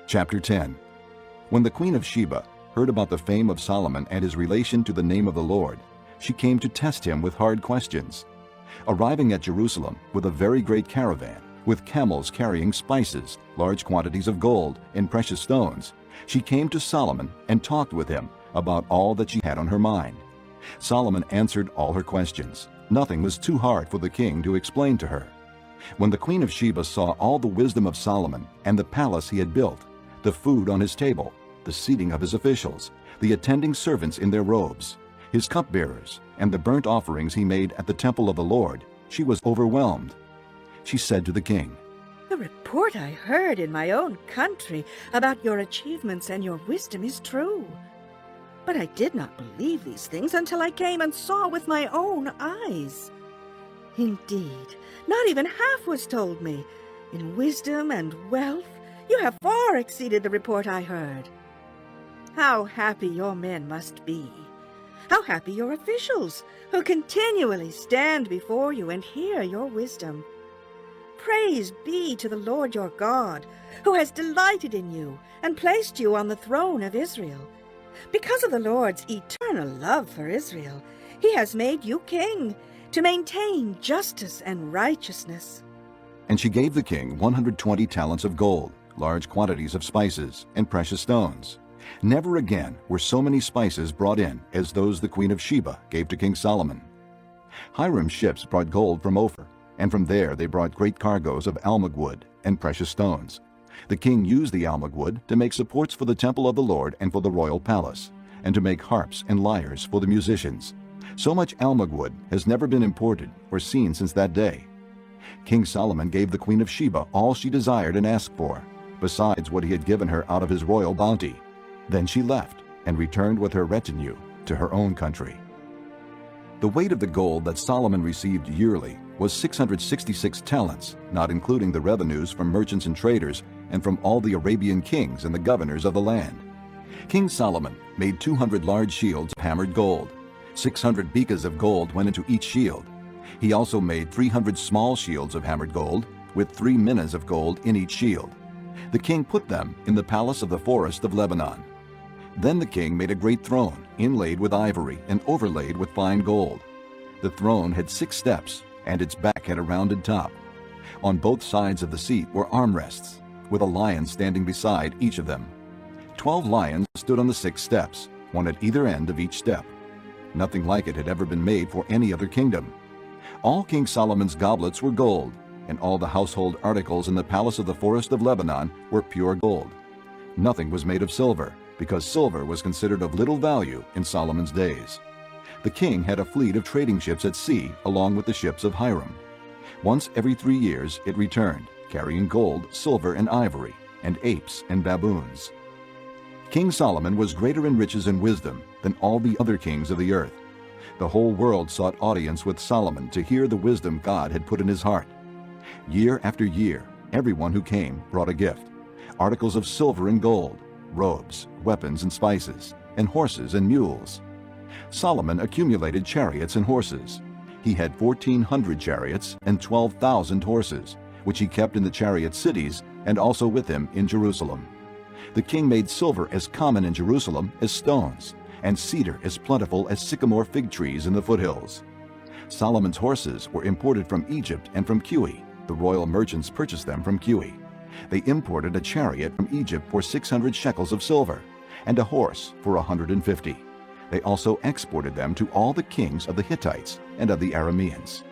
Chapter 10. When the queen of Sheba heard about the fame of Solomon and his relation to the name of the Lord, she came to test him with hard questions. Arriving at Jerusalem with a very great caravan, with camels carrying spices, large quantities of gold, and precious stones, she came to Solomon and talked with him about all that she had on her mind. Solomon answered all her questions. Nothing was too hard for the king to explain to her. When the queen of Sheba saw all the wisdom of Solomon and the palace he had built, the food on his table, the seating of his officials, the attending servants in their robes, his cupbearers, and the burnt offerings he made at the temple of the Lord, she was overwhelmed. She said to the king, "The report I heard in my own country about your achievements and your wisdom is true. But I did not believe these things until I came and saw with my own eyes. Indeed, not even half was told me. In wisdom and wealth, you have far exceeded the report I heard. How happy your men must be! How happy your officials, who continually stand before you and hear your wisdom! Praise be to the Lord your God, who has delighted in you and placed you on the throne of Israel. Because of the Lord's eternal love for Israel, he has made you king to maintain justice and righteousness." And she gave the king 120 talents of gold, large quantities of spices, and precious stones. Never again were so many spices brought in as those the queen of Sheba gave to King Solomon. Hiram's ships brought gold from Ophir, and from there they brought great cargoes of almug wood and precious stones. The king used the almug wood to make supports for the temple of the Lord and for the royal palace, and to make harps and lyres for the musicians. So much almug wood has never been imported or seen since that day. King Solomon gave the queen of Sheba all she desired and asked for, besides what he had given her out of his royal bounty. Then she left and returned with her retinue to her own country. The weight of the gold that Solomon received yearly was 666 talents, not including the revenues from merchants and traders and from all the Arabian kings and the governors of the land. King Solomon made 200 large shields of hammered gold. 600 bekas of gold went into each shield. He also made 300 small shields of hammered gold, with 3 minas of gold in each shield. The king put them in the palace of the forest of Lebanon. Then the king made a great throne, inlaid with ivory and overlaid with fine gold. The throne had 6 steps, and its back had a rounded top. On both sides of the seat were armrests, with a lion standing beside each of them. 12 lions stood on the 6 steps, one at either end of each step. Nothing like it had ever been made for any other kingdom. All King Solomon's goblets were gold, and all the household articles in the palace of the forest of Lebanon were pure gold. Nothing was made of silver, because silver was considered of little value in Solomon's days. The king had a fleet of trading ships at sea along with the ships of Hiram. Once every 3 years it returned, carrying gold, silver, and ivory, and apes and baboons. King Solomon was greater in riches and wisdom than all the other kings of the earth. The whole world sought audience with Solomon to hear the wisdom God had put in his heart. Year after year, everyone who came brought a gift: articles of silver and gold, robes, weapons and spices, and horses and mules. Solomon accumulated chariots and horses. He had 1,400 chariots and 12,000 horses, which he kept in the chariot cities and also with him in Jerusalem. The king made silver as common in Jerusalem as stones, and cedar as plentiful as sycamore fig trees in the foothills. Solomon's horses were imported from Egypt and from Cuwe. The royal merchants purchased them from Cuwe. They imported a chariot from Egypt for 600 shekels of silver, and a horse for 150. They also exported them to all the kings of the Hittites and of the Arameans.